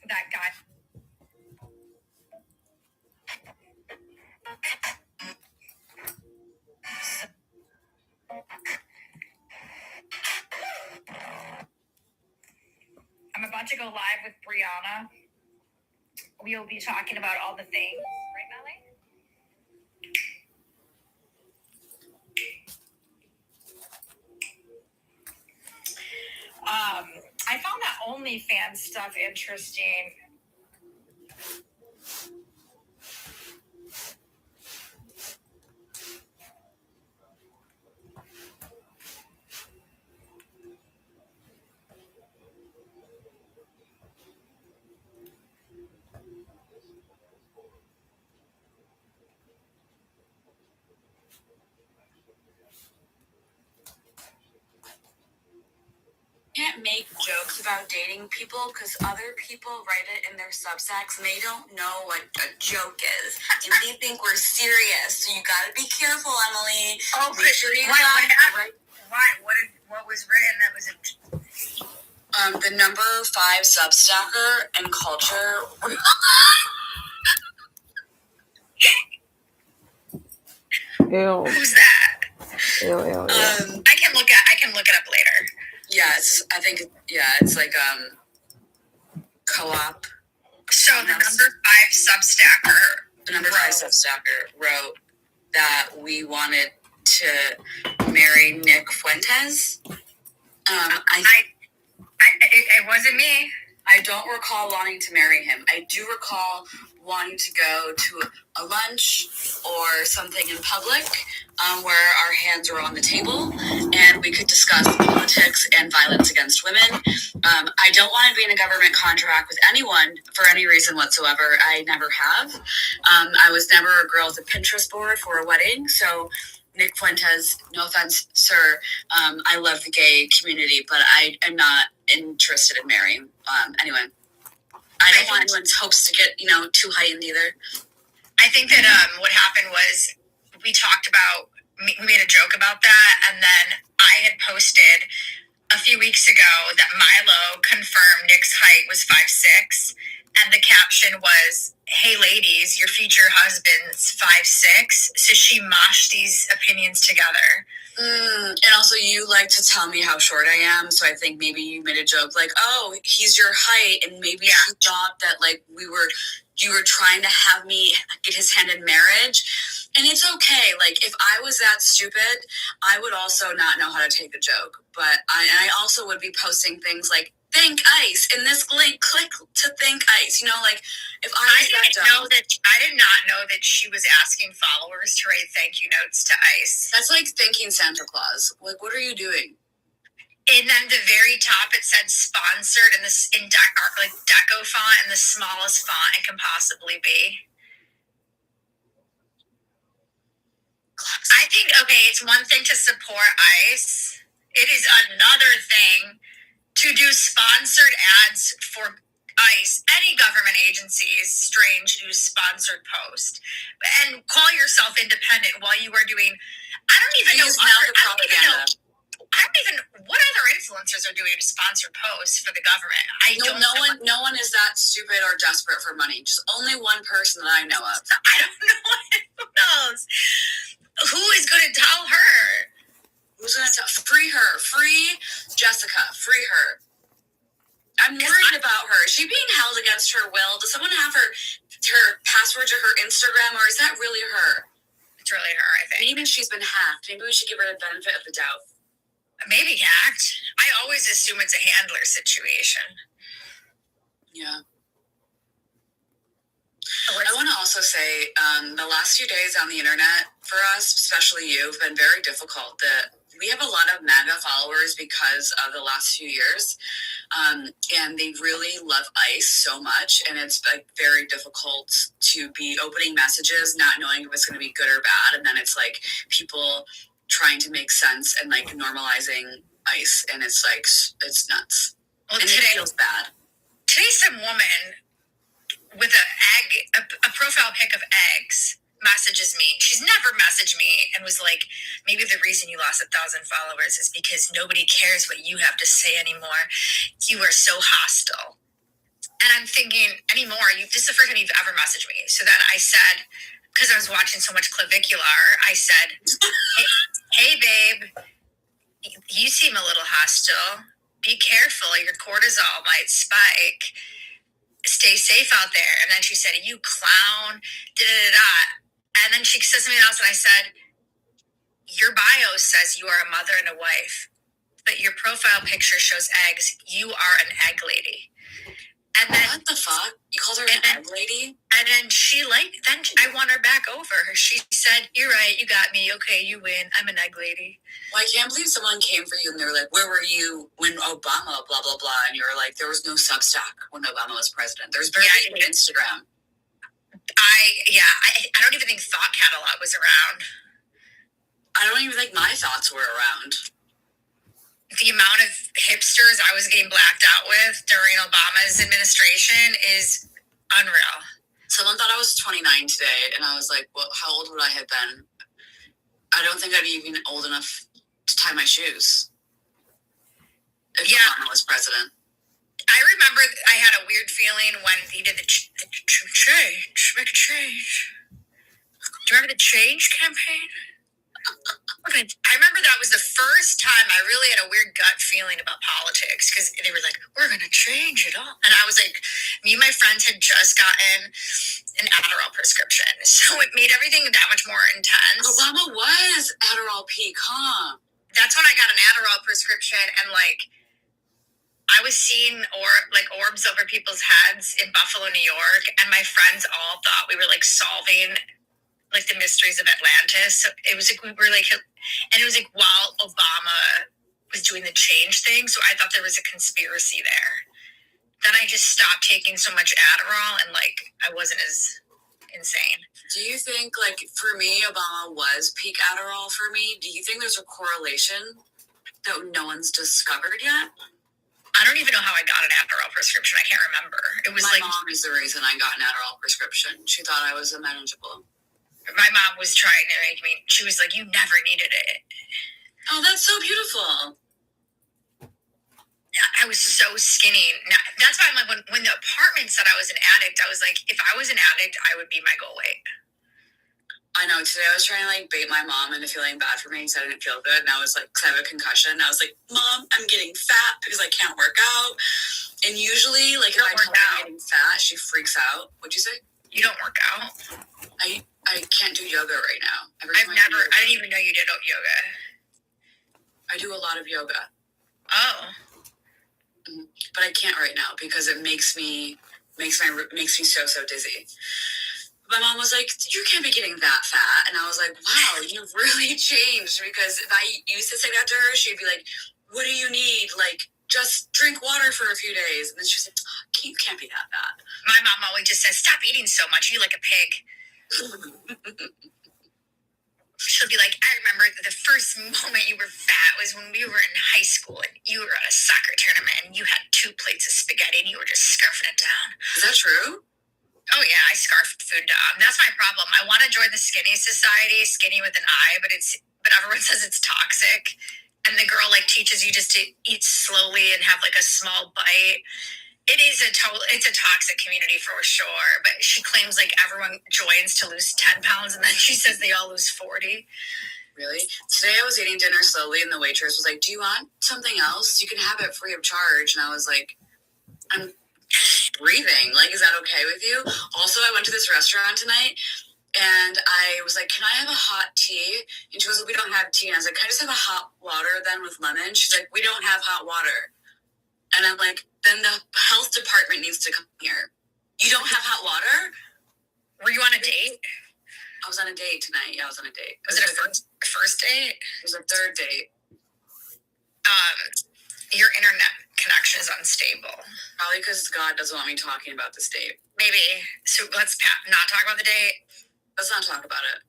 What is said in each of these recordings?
That guy. I'm about to go live with Brianna. We'll be talking about all the things. Right, Melly? I found that OnlyFans stuff interesting. Can't make jokes about dating people because other people write it in their Substacks and they don't know what a joke is. And they think we're serious. So you gotta be careful, Emily. Oh, make sure you what was written that was the number 5 Substacker and culture. Ew. Who's that? Ew. I can look it up later. Yeah, it's like co-op. So the number 5 Substacker. The number 5 Substacker wrote that we wanted to marry Nick Fuentes. It wasn't me. I don't recall wanting to marry him. I do recall wanting to go to a lunch or something in public where our hands were on the table and we could discuss politics and violence against women. I don't want to be in a government contract with anyone for any reason whatsoever. I never have. I was never a girl with a Pinterest board for a wedding, so Nick Fuentes, no offense, sir, I love the gay community, but I am not interested in marrying. Anyway, I don't want anyone's hopes to get, too heightened either. I think that what happened was we made a joke about that, and then I had posted a few weeks ago that Milo confirmed Nick's height was 5'6", and the caption was, "Hey ladies, your future husband's 5'6", so she moshed these opinions together. And also you like to tell me how short I am, so I think maybe you made a joke like, oh, he's your height, and maybe he thought that like you were trying to have me get his hand in marriage. And it's okay. Like, if I was that stupid, I would also not know how to take a joke. But I also would be posting things like, thank ICE, in this link, click to thank ICE. If I was I did not know that she was asking followers to write thank you notes to ICE. That's like thanking Santa Claus. Like, what are you doing? And then the very top, it said sponsored in deco font in the smallest font it can possibly be. I think, it's one thing to support ICE. It is another thing to do sponsored ads for ICE. Any government agency is strange to do sponsored post. And call yourself independent while you are doing, I don't even know what other influencers are doing sponsored posts for the government. No one is that stupid or desperate for money. Just only one person that I know of. I don't know. Who knows? Who is going to tell her? Who's going to tell? Free her. Free Jessica. Free her. I'm worried about her. Is she being held against her will? Does someone have her password to her Instagram, or is that really her? It's really her, I think. Maybe she's been hacked. Maybe we should give her the benefit of the doubt. Maybe hacked. I always assume it's a handler situation. Yeah. I want to also say the last few days on the internet for us, especially you, have been very difficult. The we have a lot of MAGA followers because of the last few years. And they really love ICE so much. And it's like very difficult to be opening messages, not knowing if it's going to be good or bad. And then it's like people trying to make sense and like normalizing ICE. And it's like, it's nuts. Well, and today, it feels bad. Today, some woman with a profile pic of eggs messages me. She's never messaged me and was like, maybe the reason you lost 1,000 followers is because nobody cares what you have to say anymore. You are so hostile. And I'm thinking, anymore, this is the first time you've ever messaged me. So then I said, because I was watching so much Clavicular, I said, hey babe, you seem a little hostile. Be careful, your cortisol might spike. Stay safe out there. And then she said, you clown, da-da-da-da. And then she said something else, and I said, your bio says you are a mother and a wife, but your profile picture shows eggs. You are an egg lady. And then, what the fuck? You called her an egg lady? And then I won her back over. She said, you're right, you got me. Okay, you win. I'm an egg lady. Well, I can't believe someone came for you and they were like, where were you when Obama, blah, blah, blah. And you were like, there was no Substack when Obama was president. There's barely Instagram. I don't even think Thought Catalog was around. I don't even think my thoughts were around. The amount of hipsters I was getting blacked out with during Obama's administration is unreal. Someone thought I was 29 today, and I was like, well, how old would I have been? I don't think I'd be even old enough to tie my shoes if Obama was president. I remember I had a weird feeling when he did the change, make a change. Do you remember the change campaign? I remember that was the first time I really had a weird gut feeling about politics, because they were like, we're going to change it all. And I was like, me and my friends had just gotten an Adderall prescription, so it made everything that much more intense. Obama was Adderall peak, huh? That's when I got an Adderall prescription, and like, I was seeing orbs over people's heads in Buffalo, New York, and my friends all thought we were like solving like the mysteries of Atlantis. So it was like we were like, and it was like while Obama was doing the change thing, so I thought there was a conspiracy there. Then I just stopped taking so much Adderall, and like I wasn't as insane. Do you think, like, for me, Obama was peak Adderall for me? Do you think there's a correlation that no one's discovered yet? I don't even know how I got an Adderall prescription. I can't remember. It was my like mom is the reason I got an Adderall prescription. She thought I was manageable. My mom was trying to make me. She was like, "You never needed it." Oh, that's so beautiful. I was so skinny. That's why I'm like, when the apartment said I was an addict, I was like, if I was an addict, I would be my goal weight. I know. Today I was trying to like bait my mom into feeling bad for me because I didn't feel good, and I was like, because I have a concussion. I was like, Mom, I'm getting fat because I can't work out. And usually, like, if I tell her I'm getting fat, she freaks out. What'd you say? You don't work out. I can't do yoga right now. I didn't even know you did yoga. I do a lot of yoga. Oh. But I can't right now because it makes me so dizzy. My mom was like, you can't be getting that fat. And I was like, wow, you've really changed. Because if I used to say that to her, she'd be like, what do you need? Like, just drink water for a few days. And then she's like, you can't be that fat. My mom always just says, stop eating so much. You like a pig. She'll be like, I remember the first moment you were fat was when we were in high school and you were at a soccer tournament and you had 2 plates of spaghetti and you were just scarfing it down. Is that true? Oh yeah, I scarf food down. That's my problem. I want to join the skinny society, skinny with an I, but everyone says it's toxic. And the girl like teaches you just to eat slowly and have like a small bite. It's a toxic community for sure, but she claims like everyone joins to lose 10 pounds and then she says they all lose 40. Really? Today I was eating dinner slowly and the waitress was like, do you want something else? You can have it free of charge. And I was like, I'm breathing. Like, is that okay with you? Also, I went to this restaurant tonight and I was like, can I have a hot tea? And she goes, we don't have tea. And I was like, can I just have a hot water then with lemon? She's like, we don't have hot water. And I'm like, then the health department needs to come here. You don't have hot water? Were you on a date? I was on a date tonight. Yeah, I was on a date. Was it a first date? It was a third date. Your internet connection is unstable. Probably because God doesn't want me talking about this date. Maybe. So let's not talk about the date. Let's not talk about it.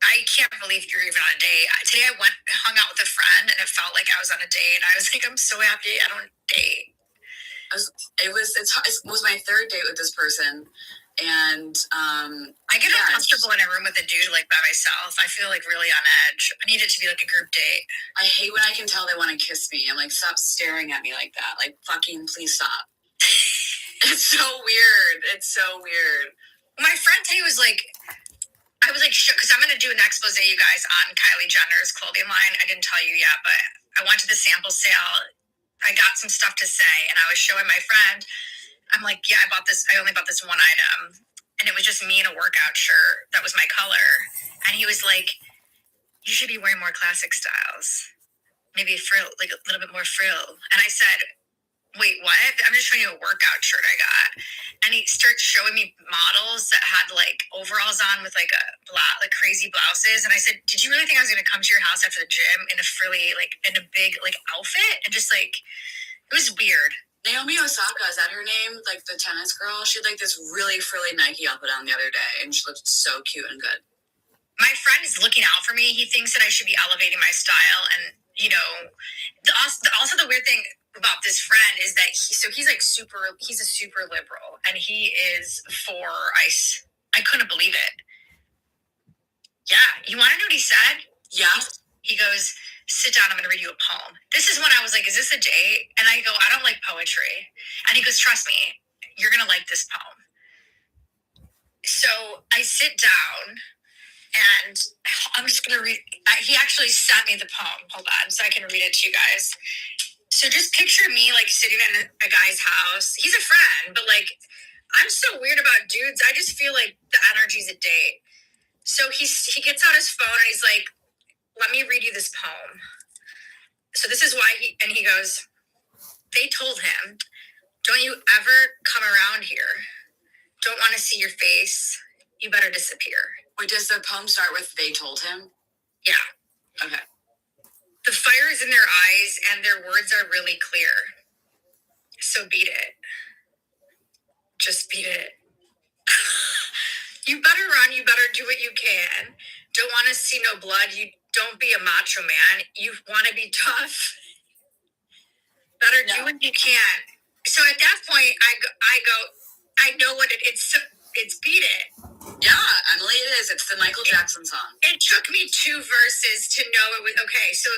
I can't believe you're even on a date. Today I hung out with a friend, and it felt like I was on a date. And I was like, I'm so happy I don't date. It was my third date with this person. And I get uncomfortable in a room with a dude like by myself. I feel like really on edge. I need it to be like a group date. I hate when I can tell they want to kiss me. I'm like, stop staring at me like that. Like, fucking please stop. It's so weird. It's so weird. My friend today was like, I was like, because I'm going to do an expose, you guys, on Kylie Jenner's clothing line. I didn't tell you yet, but I went to the sample sale. I got some stuff to say, and I was showing my friend. I'm like, yeah, I only bought this one item. And it was just me in a workout shirt that was my color. And he was like, you should be wearing more classic styles. Maybe frill, like a little bit more frill. And I said, wait, what? I'm just showing you a workout shirt I got. And he starts showing me models that had like overalls on with like crazy blouses. And I said, did you really think I was going to come to your house after the gym in a frilly, like in a big like outfit? And just like, it was weird. Naomi Osaka, is that her name? Like the tennis girl? She had like this really frilly Nike outfit on the other day, and she looked so cute and good. My friend is looking out for me. He thinks that I should be elevating my style. And, you know, also the weird thing about this friend is that he's a super liberal, and he is for ICE. I couldn't believe it. Yeah. You want to know what he said? Yeah. He goes, sit down, I'm going to read you a poem. This is when I was like, is this a date? And I go, I don't like poetry. And he goes, trust me, you're going to like this poem. So I sit down, and I'm just going to read. He actually sent me the poem. Hold on, so I can read it to you guys. So just picture me like sitting in a guy's house. He's a friend, but like, I'm so weird about dudes. I just feel like the energy's a date. So he gets out his phone and he's like, let me read you this poem. So this is why he goes, they told him, don't you ever come around here. Don't want to see your face. You better disappear. Wait, does the poem start with they told him? Yeah. Okay. The fire is in their eyes and their words are really clear. So beat it. Just beat it. You better run. You better do what you can. Don't want to see no blood. You don't be a macho man. You want to be tough. Better do what you can. So at that point, I go, I know what it's beat it. Yeah, Emily, it is. It's the Michael Jackson song. It took me 2 verses to know it was okay. So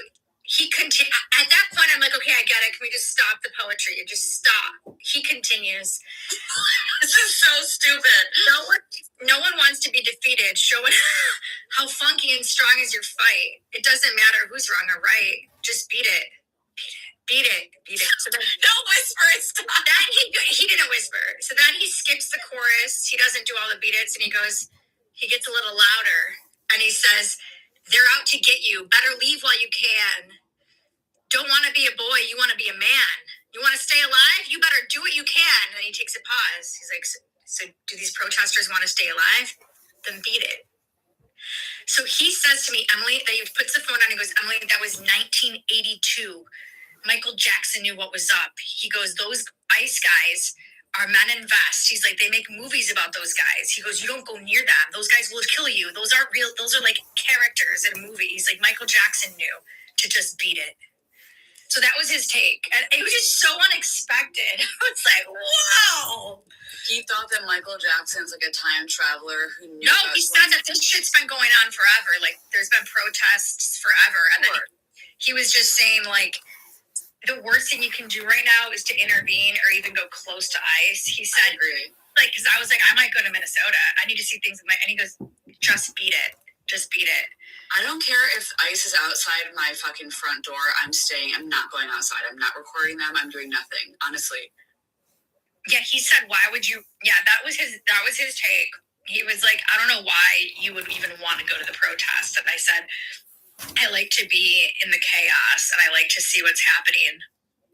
he continued. At that point, I'm like, okay, I get it. Can we just stop the poetry? Just stop. He continues. This is so stupid. No one wants to be defeated. Show it how funky and strong is your fight. It doesn't matter who's wrong or right. Just beat it. Beat it. So then, don't whisper. Stop. Then he didn't whisper. So then he skips the chorus. He doesn't do all the beat its, and he gets a little louder, and he says, they're out to get you. Better leave while you can. Don't want to be a boy. You want to be a man. You want to stay alive? You better do what you can. And then he takes a pause. He's like, so do these protesters want to stay alive? Then beat it. So he says to me, Emily, that he puts the phone on and goes, Emily, that was 1982. Michael Jackson knew what was up. He goes, those ICE guys are men in vests. He's like, they make movies about those guys. He goes, you don't go near them. Those guys will kill you. Those aren't real. Those are like characters in a movie. He's like, Michael Jackson knew to just beat it. So that was his take. And it was just so unexpected. I was like, whoa. He thought that Michael Jackson's like a time traveler who knew. No, he said that this shit's been going on forever. Like, there's been protests forever. And then he was just saying, like, the worst thing you can do right now is to intervene or even go close to ICE. He said, like, because I was like, I might go to Minnesota. I need to see things. And he goes, just beat it. Just beat it. I don't care if ICE is outside my fucking front door. I'm staying. I'm not going outside. I'm not recording them. I'm doing nothing. Honestly. Yeah, he said, why would you? Yeah, that was his take. He was like, I don't know why you would even want to go to the protest. And I said, I like to be in the chaos and I like to see what's happening.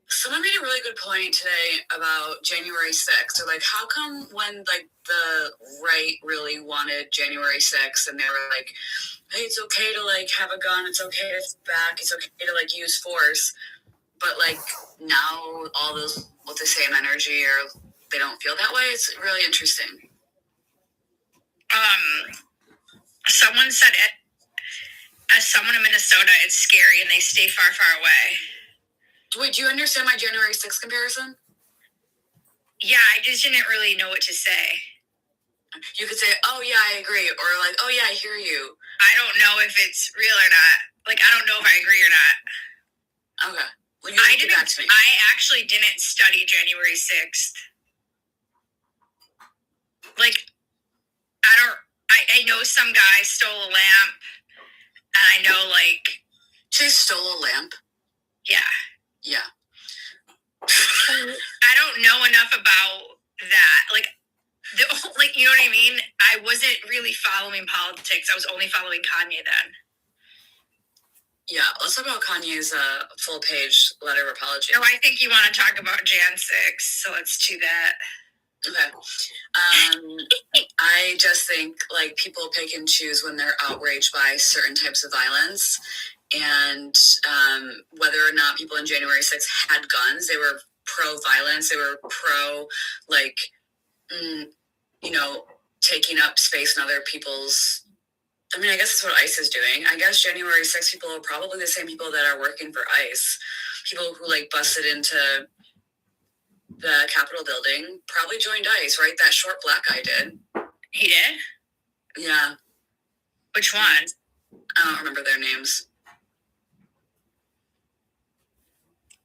Someone made a really good point today about January 6th. They're like, how come when like the right really wanted January 6th and they were like, hey, it's okay to like have a gun. It's okay to back. It's okay to like use force. but like now all those with the same energy or they don't feel that way. It's really interesting. Someone said it. As someone in Minnesota, it's scary and they stay far, far away. Wait, do you understand my January 6th comparison? Yeah, I just didn't really know what to say. You could say, oh yeah, I agree, or like, oh yeah, I hear you. I don't know if it's real or not. Like, I don't know if I agree or not. Okay. Well, I actually didn't study January 6th. Like, I know some guy stole a lamp, and I know, like... She stole a lamp? Yeah. Yeah. I don't know enough about that. Like, you know what I mean? I wasn't really following politics. I was only following Kanye then. Yeah, let's talk about Kanye's full-page letter of apology. No, I think you want to talk about Jan 6, so let's do that. Okay. I just think, like, people pick and choose when they're outraged by certain types of violence, and whether or not people in January 6th had guns, they were pro-violence, they were pro, like, you know, taking up space in other people's... I mean, I guess that's what ICE is doing. I guess January 6th people are probably the same people that are working for ICE. People who, like, busted into the Capitol building probably joined ICE, right? That short black guy did. He did? Yeah. Which one? I don't remember their names.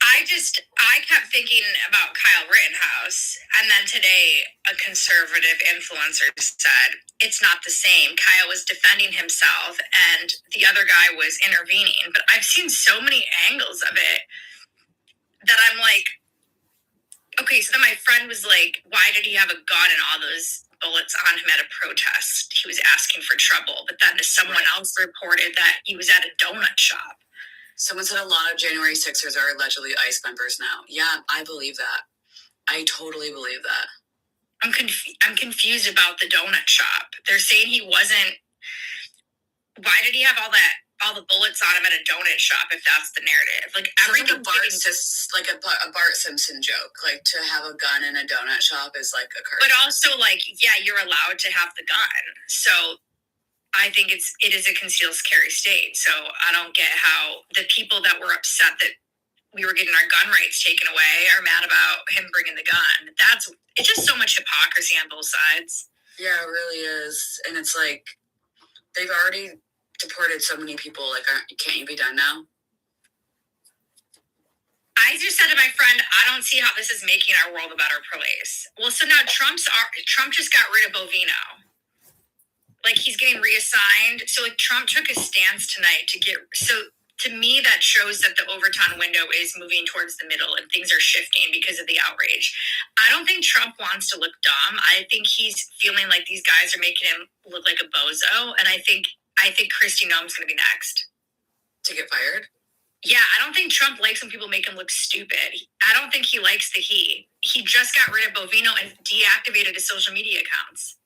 I kept thinking about Kyle Rittenhouse, and then today a conservative influencer said, it's not the same. Kyle was defending himself, and the other guy was intervening. But I've seen so many angles of it that I'm like, okay, so then my friend was like, why did he have a gun and all those bullets on him at a protest? He was asking for trouble. But then someone else reported that he was at a donut shop. Someone said a lot of January 6ers are allegedly ICE members now. Yeah, I believe that. I totally believe that. I'm confused about the donut shop. They're saying he wasn't... Why did he have all the bullets on him at a donut shop if that's the narrative? Like, everything... Like a Bart Simpson joke. Like, to have a gun in a donut shop is like a curse. But also, like, yeah, you're allowed to have the gun. So... I think it is a concealed carry state. So I don't get how the people that were upset that we were getting our gun rights taken away are mad about him bringing the gun. It's just so much hypocrisy on both sides. Yeah, it really is. And it's like, they've already deported so many people. Like, can't you be done now? I just said to my friend, I don't see how this is making our world a better place. Well, so now Trump just got rid of Bovino. Like, he's getting reassigned. So, like, Trump took a stance tonight to me, that shows that the Overton window is moving towards the middle and things are shifting because of the outrage. I don't think Trump wants to look dumb. I think he's feeling like these guys are making him look like a bozo. And I think Kristi Noem's going to be next. To get fired? Yeah, I don't think Trump likes when people make him look stupid. I don't think he likes the heat. He just got rid of Bovino and deactivated his social media accounts.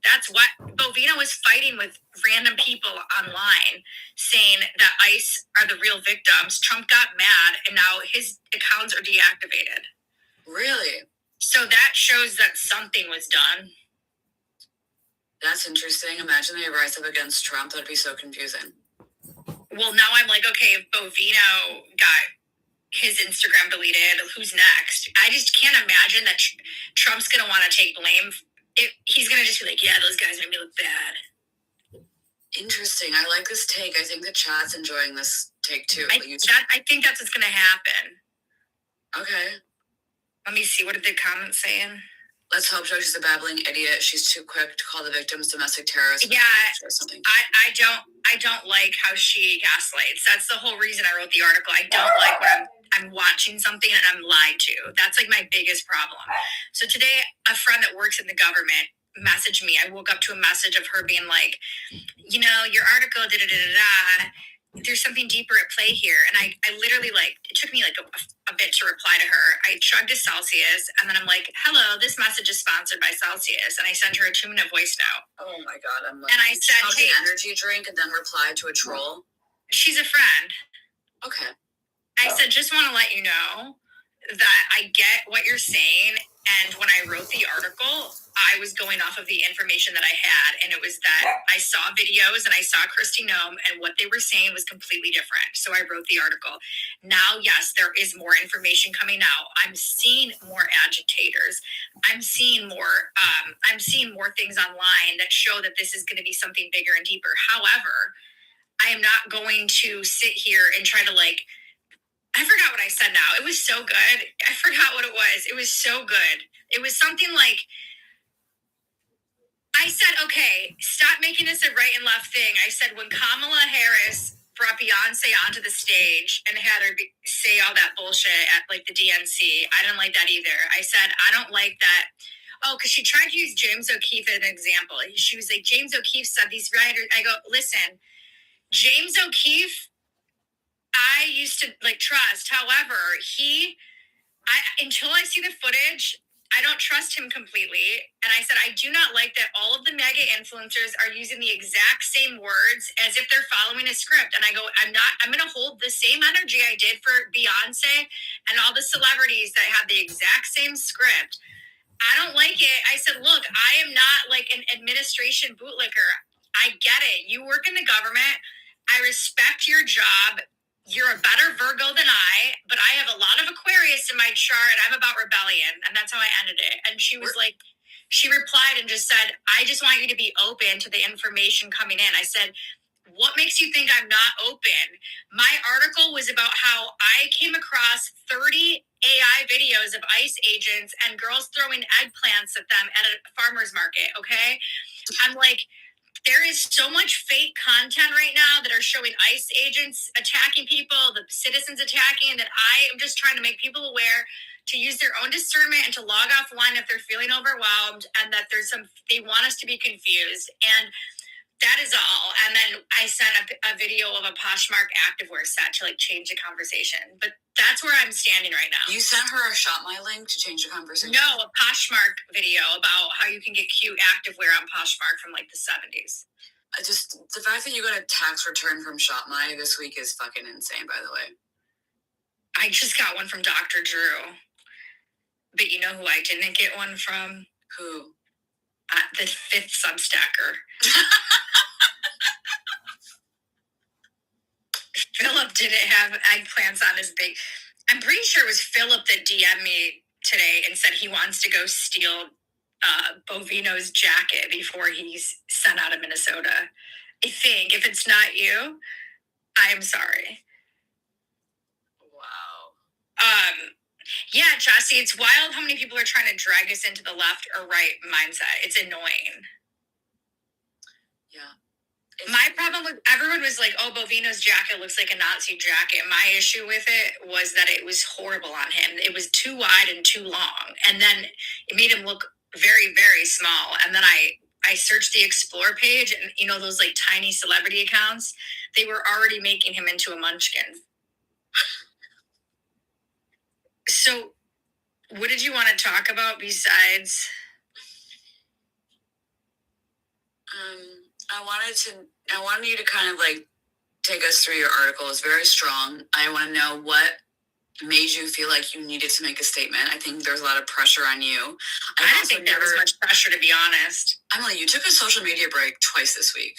That's what Bovino was fighting with random people online saying that ICE are the real victims. Trump got mad and now his accounts are deactivated. Really? So that shows that something was done. That's interesting. Imagine they rise up against Trump. That'd be so confusing. Well, now I'm like, okay, if Bovino got his Instagram deleted, who's next? I just can't imagine that Trump's going to want to take blame. He's going to just be like, yeah, those guys made me look bad. Interesting. I like this take. I think the chat's enjoying this take, too. I think that's what's going to happen. Okay. Let me see. What did the comments saying? Let's hope she's a babbling idiot. She's too quick to call the victims domestic terrorists. Yeah, or something. I don't like how she gaslights. That's the whole reason I wrote the article. I don't like when I'm watching something and I'm lied to. That's like my biggest problem. So today, a friend that works in the government messaged me. I woke up to a message of her being like, you know, your article, da-da-da-da-da. There's something deeper at play here. And I literally, like, it took me like a bit to reply to her. I chugged a Celsius and then I'm like, hello, this message is sponsored by Celsius. And I sent her a 2-minute voice note. Oh my God. I'm like, and I said, hey, an energy drink and then replied to a troll. She's a friend. Okay. I said, just want to let you know that I get what you're saying. And when I wrote the article, I was going off of the information that I had. And it was that I saw videos and I saw Christy Nome, and what they were saying was completely different. So I wrote the article. Now, yes, there is more information coming out. I'm seeing more agitators. I'm seeing more things online that show that this is going to be something bigger and deeper. However, I am not going to sit here and try to I forgot what I said now. It was so good. I forgot what it was. It was so good. It was something like, I said, okay, stop making this a right and left thing. I said, when Kamala Harris brought Beyonce onto the stage and had her say all that bullshit at the DNC, I didn't like that either. I said, I don't like that. Oh, because she tried to use James O'Keefe as an example. She was like, James O'Keefe said these writers. I go, listen, James O'Keefe, I used to trust. However, until I see the footage, I don't trust him completely. And I said, I do not like that all of the mega influencers are using the exact same words as if they're following a script. And I go, I'm going to hold the same energy I did for Beyonce and all the celebrities that have the exact same script. I don't like it. I said, look, I am not an administration bootlicker. I get it. You work in the government. I respect your job. You're a better Virgo than I, but I have a lot of Aquarius in my chart. I'm about rebellion. And that's how I ended it. And she was she replied and just said, I just want you to be open to the information coming in. I said, what makes you think I'm not open? My article was about how I came across 30 AI videos of ICE agents and girls throwing eggplants at them at a farmer's market, okay? I'm like, there is so much fake content right now that are showing ICE agents attacking people, the citizens attacking, that I am just trying to make people aware to use their own discernment and to log offline if they're feeling overwhelmed, and that they want us to be confused. And that is all. And then I sent a video of a Poshmark activewear set to change the conversation. But that's where I'm standing right now. You sent her a Shop My link to change the conversation? No, a Poshmark video about how you can get cute activewear on Poshmark from the 70s. Just the fact that you got a tax return from Shop My this week is fucking insane, by the way. I just got one from Dr. Drew. But you know who I didn't get one from? Who? The fifth Substacker. Philip didn't have eggplants on his big. I'm pretty sure it was Philip that DM'd me today and said he wants to go steal Bovino's jacket before he's sent out of Minnesota. I think if it's not you, I'm sorry. Wow. Yeah, Jesse, it's wild how many people are trying to drag us into the left or right mindset. It's annoying. Yeah. My problem with everyone was like, oh, Bovino's jacket looks like a Nazi jacket. My issue with it was that it was horrible on him. It was too wide and too long. And then it made him look very, very small. And then I searched the Explore page, and those tiny celebrity accounts, they were already making him into a munchkin. So what did you want to talk about besides? I wanted you to kind of take us through your article. It's very strong. I want to know what made you feel like you needed to make a statement. I think there's a lot of pressure on you. I didn't think there was much pressure, to be honest. Emily, you took a social media break twice this week.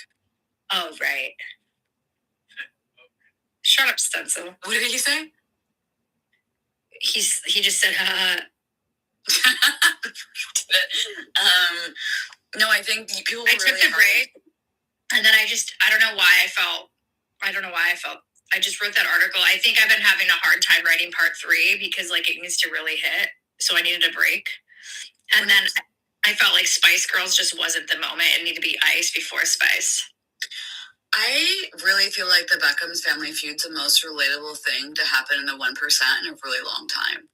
Oh, right. Shut up, Stencil. What did he say? He just said, No, I think people. I took the break, and then I don't know why I felt. I just wrote that article. I think I've been having a hard time writing part 3 because it needs to really hit. So I needed a break, and then I felt like Spice Girls just wasn't the moment. It needed to be Ice before Spice. I really feel like the Beckham's Family Feud's the most relatable thing to happen in the 1% in a really long time.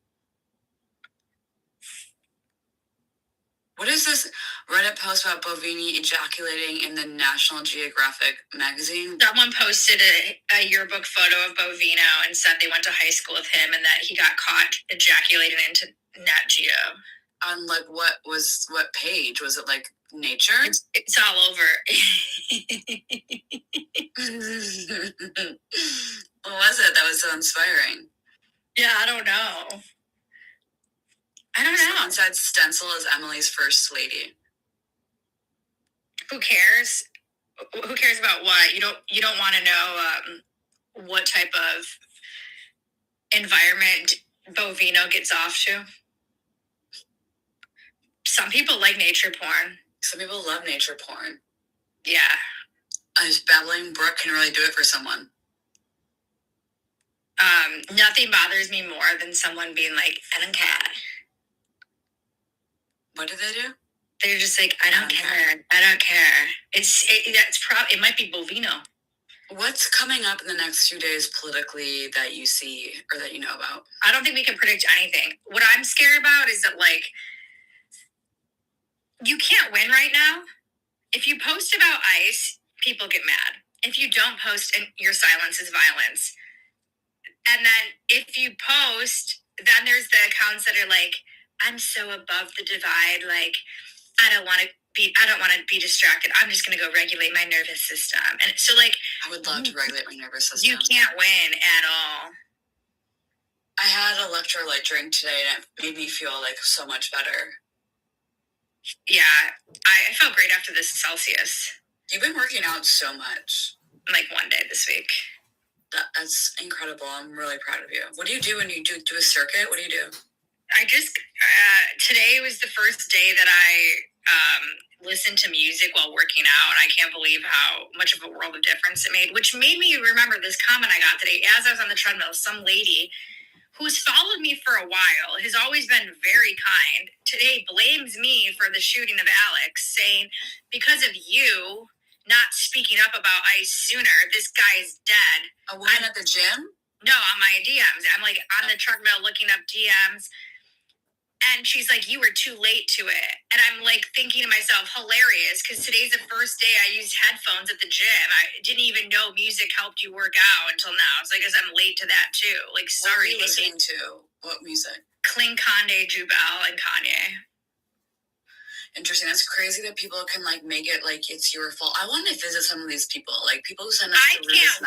What is this Reddit post about Bovini ejaculating in the National Geographic magazine? Someone posted a yearbook photo of Bovino and said they went to high school with him and that he got caught ejaculating into Nat Geo. On what page? Was it Nature? It's all over. What was it that was so inspiring? Yeah, I don't know. Someone said Stencil is Emily's first lady. Who cares? Who cares about what? You don't want to know what type of environment Bovino gets off to. Some people like nature porn. Some people love nature porn. Yeah. A babbling brook can really do it for someone. Nothing bothers me more than someone being like, I don't care. What do they do? They're just like, I don't care. I don't care. It might be Bovino. What's coming up in the next few days politically that you see or that you know about? I don't think we can predict anything. What I'm scared about is that, like, you can't win right now. If you post about ICE, people get mad. If you don't post, and your silence is violence. And then if you post, then there's the accounts that are like, I'm so above the divide. Like, I don't want to be distracted. I'm just going to go regulate my nervous system. And so, like, I would love to regulate my nervous system. You can't win at all. I had an electrolyte drink today and it made me feel like so much better. Yeah, I felt great after this Celsius. You've been working out so much. Like one day this week. That's incredible. I'm really proud of you. What do you do when you do a circuit? What do you do? I just, today was the first day that I listened to music while working out. I can't believe how much of a world of difference it made, which made me remember this comment I got today. As I was on the treadmill, some lady who's followed me for a while, has always been very kind, today blames me for the shooting of Alex, saying, because of you not speaking up about ICE sooner, this guy is dead. A woman at the gym? No, on my DMs. I'm like on the treadmill looking up DMs. And she's like, you were too late to it. And I'm like thinking to myself, hilarious, because today's the first day I used headphones at the gym. I didn't even know music helped you work out until now. So I guess I'm late to that too. Like, sorry. What are you listening to? What music? Cling Conde, Jubel, and Kanye. Interesting. That's crazy that people can like make it like it's your fault. I want to visit some of these people, like people who send us I can't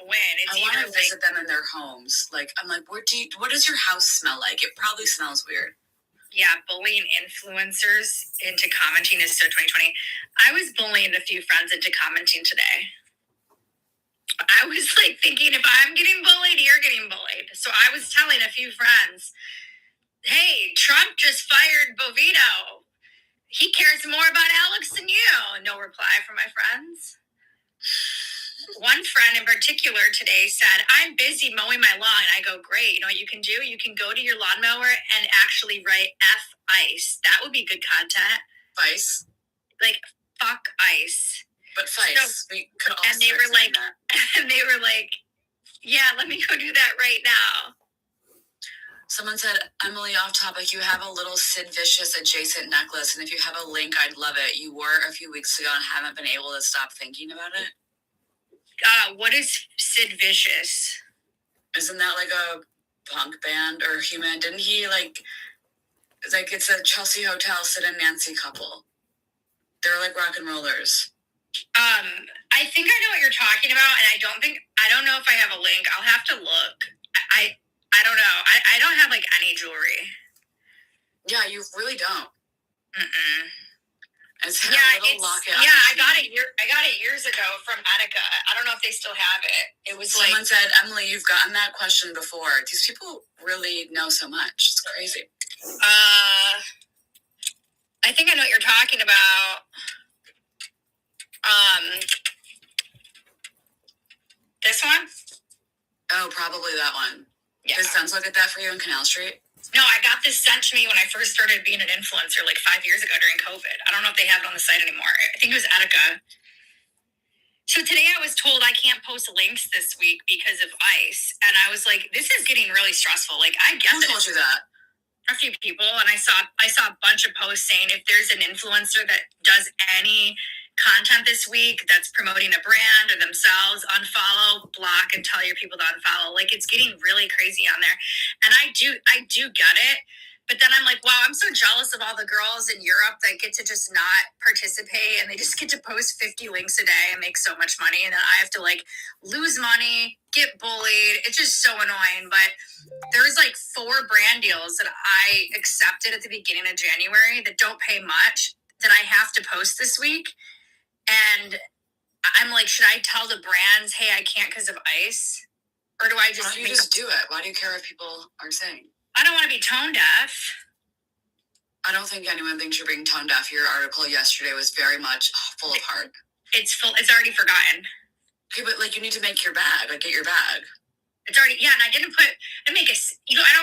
win. I want to visit them in their homes. Like, I'm like, what does your house smell like? It probably smells weird. Yeah, bullying influencers into commenting is so 2020. I was bullying a few friends into commenting today. I was like thinking, if I'm getting bullied, you're getting bullied. So I was telling a few friends, hey, Trump just fired Bovino. He cares more about Alex than you. No reply from my friends. One friend in particular today said, I'm busy mowing my lawn. And I go, great. You know what you can do? You can go to your lawnmower and actually write F ICE. That would be good content. Vice? Like, fuck ICE. But Vice. So, we could all and they were like, and they were like, yeah, let me go do that right now. Someone said, Emily, off topic, you have a little Sid Vicious adjacent necklace, and if you have a link, I'd love it. You wore a few weeks ago and haven't been able to stop thinking about it. What is Sid Vicious? Isn't that like a punk band or human? Didn't he it's a Chelsea Hotel Sid and Nancy couple. They're like rock and rollers. I think I know what you're talking about, and I don't know if I have a link. I'll have to look. I don't know. I don't have like any jewelry. Yeah, you really don't. Mm-mm. It's a little locket. Yeah, I got it years ago from Etika. I don't know if they still have it. It was someone said, Emily, you've gotten that question before. These people really know so much. It's crazy. I think I know what you're talking about. This one? Oh, probably that one. Yeah. Does Stencil get that for you in Canal Street? No, I got this sent to me when I first started being an influencer like 5 years ago during COVID. I don't know if they have it on the site anymore. I think it was Etika. So today I was told I can't post links this week because of ICE. And I was like, this is getting really stressful. Like, I get Who told you that? A few people. And I saw a bunch of posts saying if there's an influencer that does any content this week that's promoting a brand or themselves, unfollow, block, and tell your people to unfollow. Like, it's getting really crazy on there. And I do get it. But then I'm like, wow, I'm so jealous of all the girls in Europe that get to just not participate and they just get to post 50 links a day and make so much money. And then I have to like lose money, get bullied. It's just so annoying. But there's like 4 brand deals that I accepted at the beginning of January that don't pay much that I have to post this week. And I'm like, should I tell the brands, hey, I can't because of ice? Or do I just... Why don't you just do it? Why do you care if people are saying? I don't want to be tone deaf. I don't think anyone thinks you're being tone deaf. Your article yesterday was very much full of heart. It's full. It's already forgotten. Okay, but like you need to make your bag. Like get your bag. It's already, yeah, and I didn't put, I don't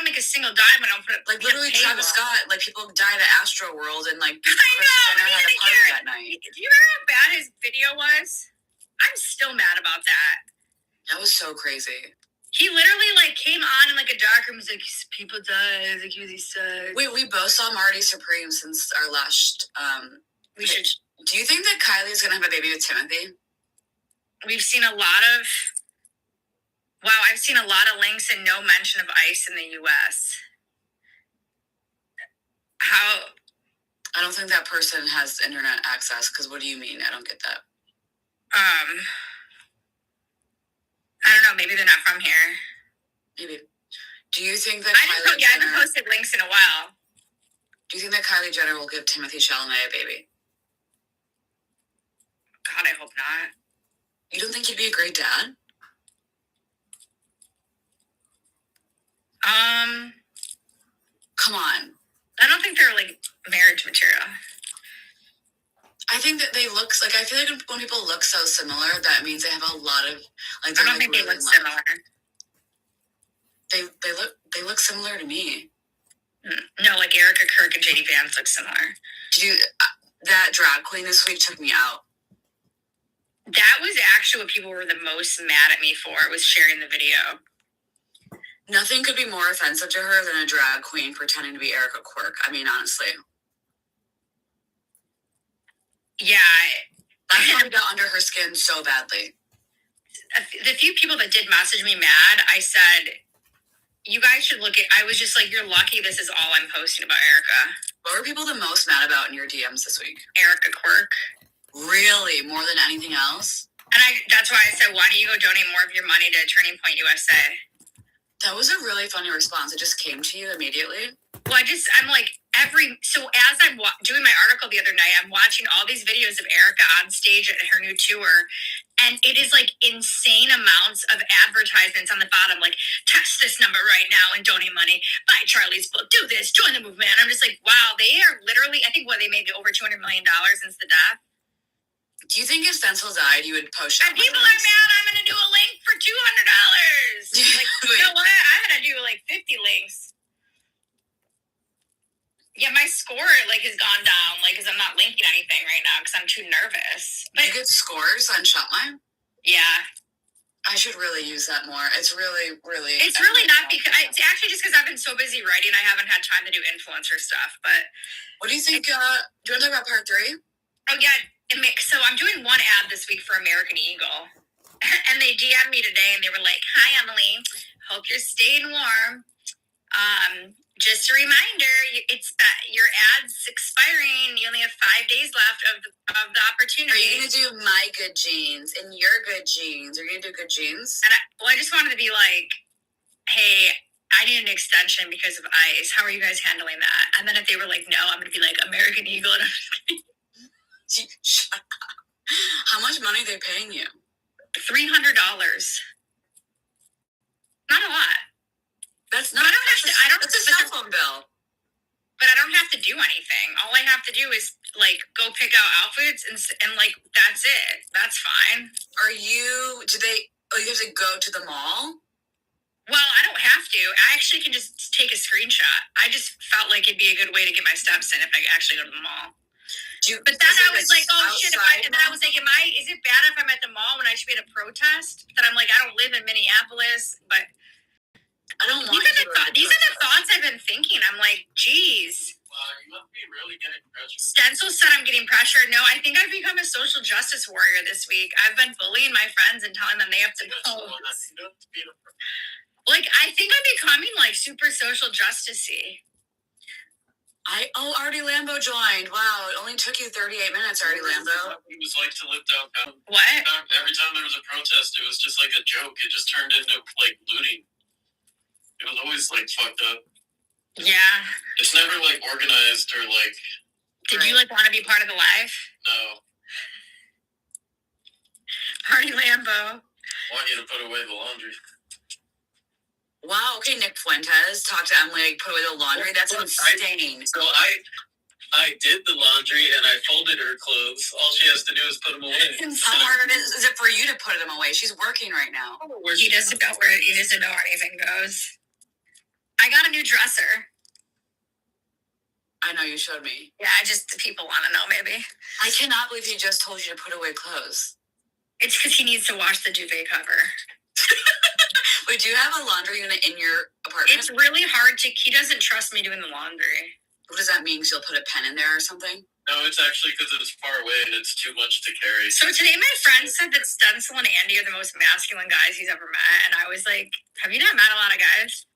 make a single dime when I don't put it. Like literally Travis Scott, like people died at Astro World and like I know, Jenner had a party that night. Do you remember how bad his video was? I'm still mad about that. That was so crazy. He literally like came on in like a dark room, was like, people died, like he sucks. Wait, we both saw Marty Supreme since our last we should. Do you think that Kylie's gonna have a baby with Timothy? We've seen a lot of, wow, I've seen a lot of links and no mention of ICE in the US. How? I don't think that person has internet access, because what do you mean? I don't get that. I don't know, maybe they're not from here. Maybe. Do you think that I haven't posted links in a while. Do you think that Kylie Jenner will give Timothy Chalamet a baby? God, I hope not. You don't think he'd be a great dad? Come on. I don't think they're like marriage material. I think that they look like, I feel like when people look so similar, that means they have a lot of like. I don't think they look similar. They look similar to me. No, like Erica Kirk and JD Vance look similar. That drag queen this week took me out. That was actually what people were the most mad at me for, was sharing the video. Nothing could be more offensive to her than a drag queen pretending to be Erica Quirk. I mean, honestly. Yeah. That's how I got under her skin so badly. The few people that did message me mad, I said, you guys should look at, I was just like, you're lucky this is all I'm posting about Erica. What were people the most mad about in your DMs this week? Erica Quirk. Really? More than anything else? And that's why I said, why don't you go donate more of your money to Turning Point USA? That was a really funny response. It just came to you immediately. Well, I'm like, so as I'm doing my article the other night, I'm watching all these videos of Erica on stage at her new tour. And it is like insane amounts of advertisements on the bottom, like text this number right now and donate money, buy Charlie's book, do this, join the movement. I'm just like, wow, they are literally, I think they made over $200 million since the death. Do you think if Stencil died, you would post and people are mad I'm going to do a link for $200? Like, you know what? I'm going to do like 50 links. Yeah, my score like has gone down, like, because I'm not linking anything right now because I'm too nervous. But you get scores on ShopMine? Yeah. I should really use that more. It's really, really. It's really not because it's actually just because I've been so busy writing, I haven't had time to do influencer stuff. But what do you think? Do you want to talk about part 3? Oh yeah, so I'm doing one ad this week for American Eagle, and they DM'd me today and they were like, "Hi Emily, hope you're staying warm. Just a reminder, it's that your ad's expiring. You only have 5 days left of the opportunity." Are you going to do my good jeans and your good jeans? Are you going to do good jeans? And I just wanted to be like, hey, I need an extension because of ICE. How are you guys handling that? And then if they were like, no, I'm going to be like, American Eagle. And How much money are they paying you? $300. Not a lot. That's not. That's a cell phone bill. But I don't have to do anything. All I have to do is like go pick out outfits and like that's it. That's fine. You have to go to the mall? Well, I don't have to. I actually can just take a screenshot. I just felt like it'd be a good way to get my steps in if I actually go to the mall. But then I was like, oh shit! And then I was like, is it bad if I'm at the mall when I should be at a protest? That I'm like, I don't live in Minneapolis, but. I don't want these are the thoughts I've been thinking. I'm like, geez. You must be really getting pressure. Stencil said I'm getting pressure. No, I think I've become a social justice warrior this week. I've been bullying my friends and telling them they have to post. Like, I think I'm becoming like super social justice-y. Artie Lambo joined. Wow, it only took you 38 minutes, Artie Lambo. It was like to live downtown. What? Every time there was a protest, it was just like a joke. It just turned into like looting. It was always like fucked up. Yeah. It's never like organized or like. Did you like want to be part of the life? No. Artie Lambo. I want you to put away the laundry. Wow, okay, Nick Fuentes, talk to Emily, put away the laundry. That's insane. So I did the laundry and I folded her clothes. All she has to do is put them away. How hard is it for you to put them away? She's working right now. He doesn't know where anything goes. I got a new dresser. I know, you showed me. Yeah, just the people want to know, maybe. I cannot believe he just told you to put away clothes. It's because he needs to wash the duvet cover. Wait, do you have a laundry unit in your apartment? It's really hard he doesn't trust me doing the laundry. What does that mean? You'll put a pen in there or something? No, it's actually because it's far away and it's too much to carry. So today my friend said that Stencil and Andy are the most masculine guys he's ever met. And I was like, have you not met a lot of guys?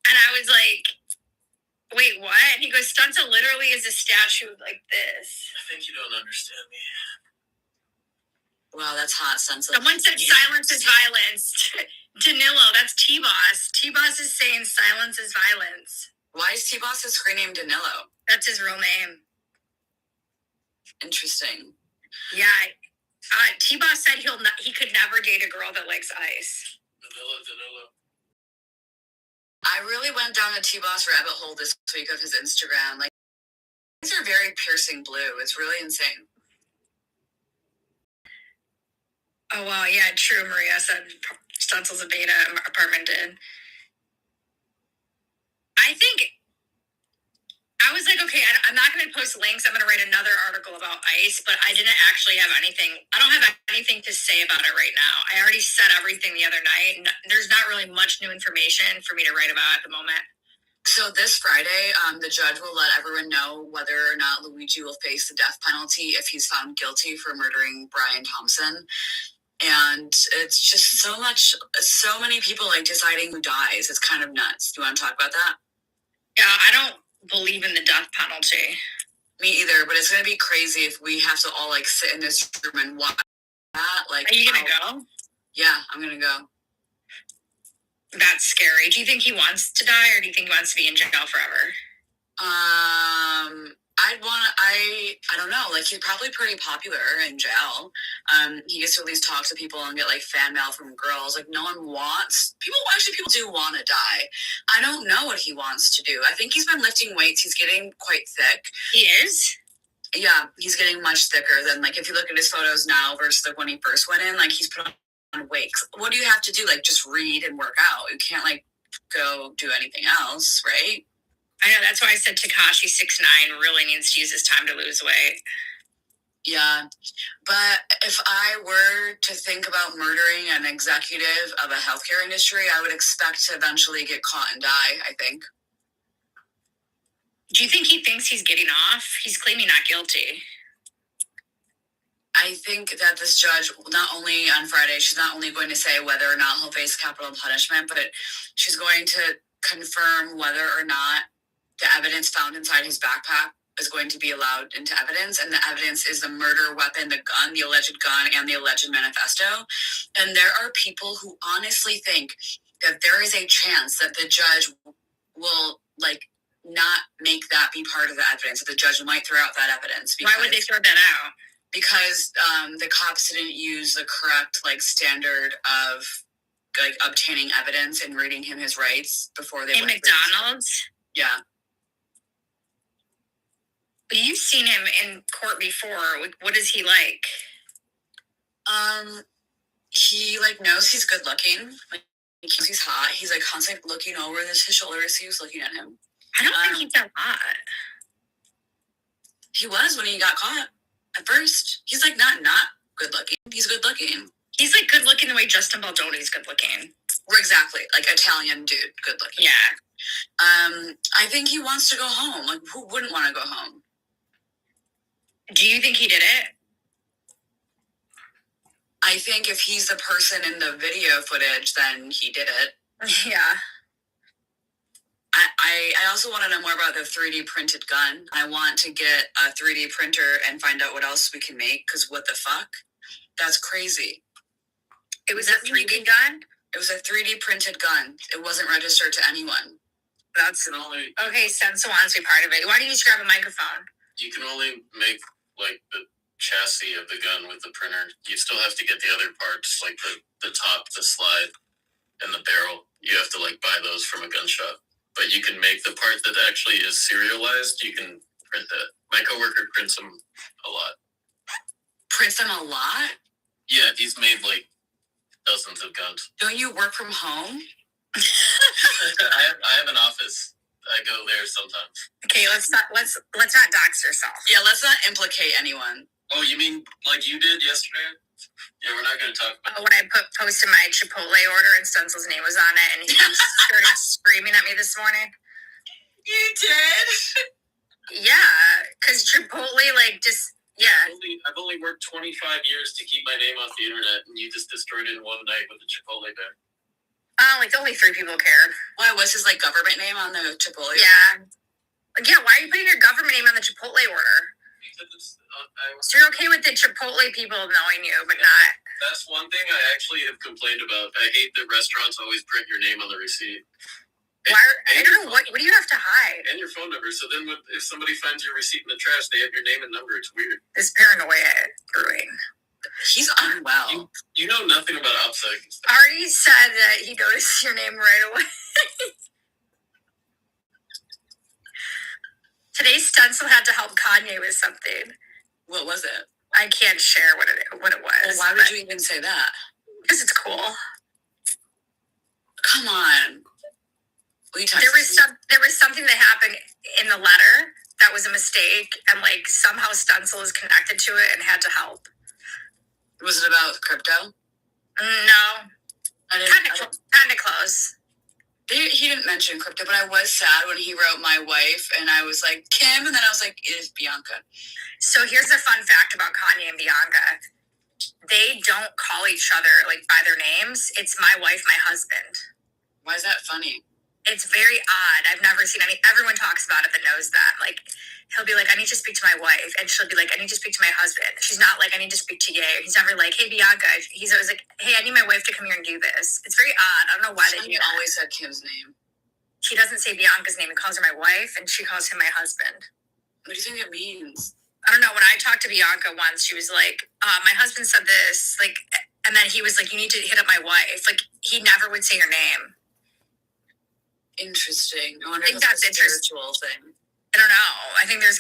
And I was like, wait, what? And he goes, Stencil literally is a statue like this. I think you don't understand me. Wow, that's hot, Stencil. Someone said silence is violence. Danilo, that's T-Boss. T-Boss is saying silence is violence. Why is T-Boss's screen name Danilo? That's his real name. Interesting. Yeah. T-Boss said he could never date a girl that likes ice. Danilo. I really went down the T-Boss rabbit hole this week of his Instagram. Like, these are very piercing blue. It's really insane. Oh, wow. Yeah, true. Maria said Stencil's a beta apartment did. I think I was like, okay, I'm not going to post links. I'm going to write another article about ice, but I didn't actually have anything. I don't have anything to say about it right now. I already said everything the other night. And there's not really much new information for me to write about at the moment. So this Friday, the judge will let everyone know whether or not Luigi will face the death penalty if he's found guilty for murdering Brian Thompson. And it's just so many people like deciding who dies. It's kind of nuts. Do you want to talk about that? Yeah, I don't believe in the death penalty. Me either, but it's going to be crazy if we have to all like sit in this room and watch that. Like, are you going to go? Yeah, I'm going to go. That's scary. Do you think he wants to die or do you think he wants to be in jail forever? I don't know. Like, he's probably pretty popular in jail. He gets to at least talk to people and get like fan mail from girls. Like, no one wants people do want to die. I don't know what he wants to do. I think he's been lifting weights. He's getting quite thick. He is? Yeah, he's getting much thicker than like if you look at his photos now versus like when he first went in. Like, he's put on weight. What do you have to do? Like, just read and work out. You can't like go do anything else, right? I know, that's why I said Tekashi 6ix9ine really needs to use his time to lose weight. Yeah, but if I were to think about murdering an executive of a healthcare industry, I would expect to eventually get caught and die, I think. Do you think he thinks he's getting off? He's claiming not guilty. I think that this judge, not only on Friday, she's not only going to say whether or not he'll face capital punishment, but she's going to confirm whether or not the evidence found inside his backpack is going to be allowed into evidence. And the evidence is the murder weapon, the gun, the alleged gun, and the alleged manifesto. And there are people who honestly think that there is a chance that the judge will, like, not make that be part of the evidence, that the judge might throw out that evidence. Why would they throw that out? Because the cops didn't use the correct, like, standard of, like, obtaining evidence and reading him his rights before they went. In McDonald's? Yeah. You've seen him in court before. What is he like? He like knows he's good looking. Like, he's hot. He's like constantly looking over his shoulder as he was looking at him. I don't think he's that hot. He was when he got caught. At first, he's like not good looking. He's good looking. He's like good looking the way Justin Baldoni's good looking. Exactly, like Italian dude, good looking. Yeah. I think he wants to go home. Like, who wouldn't want to go home? Do you think he did it? I think if he's the person in the video footage, then he did it. Yeah. I also want to know more about the 3D printed gun. I want to get a 3D printer and find out what else we can make, because what the fuck? That's crazy. It was a 3D gun? It was a 3D printed gun. It wasn't registered to anyone. That's okay. Stencil wants to be part of it. Why don't you just grab a microphone? You can only make like the chassis of the gun with the printer. You still have to get the other parts, like the top, the slide, and the barrel. You have to like buy those from a gun shop. But you can make the part that actually is serialized. You can print that. My coworker prints them a lot. Prints them a lot? Yeah, he's made like dozens of guns. Don't you work from home? I have an office. I go there sometimes. Okay, let's not dox yourself. Yeah, let's not implicate anyone. Oh, you mean like you did yesterday? Yeah, we're not going to talk about when I posted my Chipotle order and Stencil's name was on it, and he started screaming at me this morning. You did? Yeah, because Chipotle, like, just, yeah. I've only worked 25 years to keep my name off the internet, and you just destroyed it in one night with the Chipotle bag. Like, only 3 people cared. Why, was his, like, government name on the Chipotle? Yeah. Like, yeah, why are you putting your government name on the Chipotle order? So you're okay with the Chipotle people knowing you, but not... That's one thing I actually have complained about. I hate that restaurants always print your name on the receipt. I don't know, what do you have to hide? And your phone number. So then if somebody finds your receipt in the trash, they have your name and number. It's weird. This paranoia brewing. He's unwell. You know nothing about OPSEC. Ari said that he noticed your name right away. Today, Stencil had to help Kanye with something. What was it? I can't share what it was. Well, why would you even say that? Because it's cool. Come on. There was something that happened in the letter that was a mistake, and like somehow Stencil is connected to it and had to help. Was it about crypto? No. Kind of close. He didn't mention crypto, but I was sad when he wrote my wife, and I was like, Kim, and then I was like, it is Bianca. So here's a fun fact about Kanye and Bianca. They don't call each other like by their names. It's my wife, my husband. Why is that funny? It's very odd. I've never seen everyone talks about it that knows that. Like, he'll be like, I need to speak to my wife. And she'll be like, I need to speak to my husband. She's not like, I need to speak to you. He's never like, hey, Bianca. He's always like, hey, I need my wife to come here and do this. It's very odd. I don't know why they do that. He always said Kim's name. She doesn't say Bianca's name. He calls her my wife, and she calls him my husband. What do you think it means? I don't know. When I talked to Bianca once, she was like, my husband said this. Like, and then he was like, you need to hit up my wife. Like, he never would say your name. Interesting. I wonder I think that's a spiritual thing. I don't know. I think there's